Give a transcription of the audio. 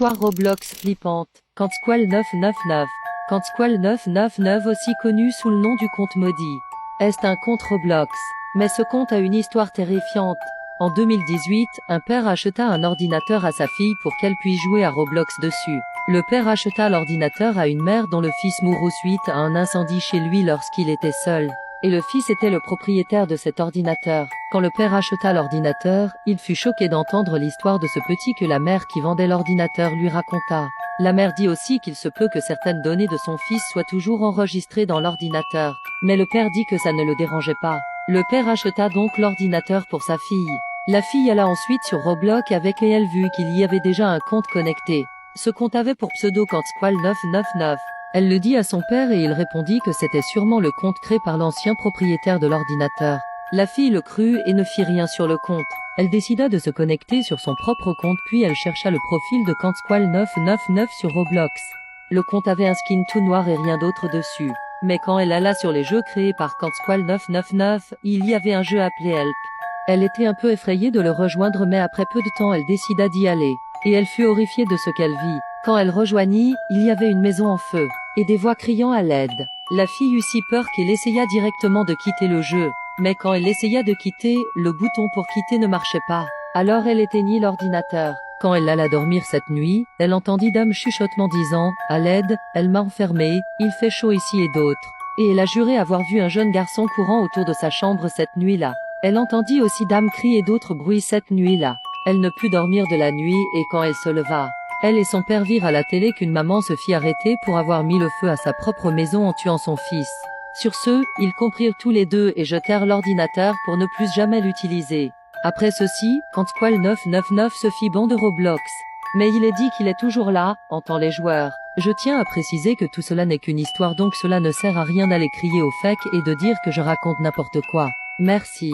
Histoire Roblox flippante, Cantsqeal1999. Cantsqeal1999 aussi connu sous le nom du conte maudit. Est un conte Roblox. Mais ce conte a une histoire terrifiante. En 2018, un père acheta un ordinateur à sa fille pour qu'elle puisse jouer à Roblox dessus. Le père acheta l'ordinateur à une mère dont le fils mourut suite à un incendie chez lui lorsqu'il était seul. Et le fils était le propriétaire de cet ordinateur. Quand le père acheta l'ordinateur, il fut choqué d'entendre l'histoire de ce petit que la mère qui vendait l'ordinateur lui raconta. La mère dit aussi qu'il se peut que certaines données de son fils soient toujours enregistrées dans l'ordinateur. Mais le père dit que ça ne le dérangeait pas. Le père acheta donc l'ordinateur pour sa fille. La fille alla ensuite sur Roblox avec et elle vit qu'il y avait déjà un compte connecté. Ce compte avait pour pseudo Cantsqeal1999. Elle le dit à son père et il répondit que c'était sûrement le compte créé par l'ancien propriétaire de l'ordinateur. La fille le crut et ne fit rien sur le compte. Elle décida de se connecter sur son propre compte puis elle chercha le profil de Cantsqeal999 sur Roblox. Le compte avait un skin tout noir et rien d'autre dessus. Mais quand elle alla sur les jeux créés par Cantsqeal999, il y avait un jeu appelé Help. Elle était un peu effrayée de le rejoindre mais après peu de temps elle décida d'y aller. Et elle fut horrifiée de ce qu'elle vit. Quand elle rejoignit, il y avait une maison en feu, et des voix criant à l'aide. La fille eut si peur qu'elle essaya directement de quitter le jeu. Mais quand elle essaya de quitter, le bouton pour quitter ne marchait pas. Alors elle éteignit l'ordinateur. Quand elle alla dormir cette nuit, elle entendit Dame chuchotement disant « À l'aide, elle m'a enfermée, il fait chaud ici » et d'autres. Et elle a juré avoir vu un jeune garçon courant autour de sa chambre cette nuit-là. Elle entendit aussi Dame crier et d'autres bruits cette nuit-là. Elle ne put dormir de la nuit et quand elle se leva, elle et son père virent à la télé qu'une maman se fit arrêter pour avoir mis le feu à sa propre maison en tuant son fils. Sur ce, ils comprirent tous les deux et jetèrent l'ordinateur pour ne plus jamais l'utiliser. Après ceci, Cantsqeal999 se fit ban de Roblox. Mais il est dit qu'il est toujours là, entend les joueurs. Je tiens à préciser que tout cela n'est qu'une histoire donc cela ne sert à rien d'aller crier au fake et de dire que je raconte n'importe quoi. Merci.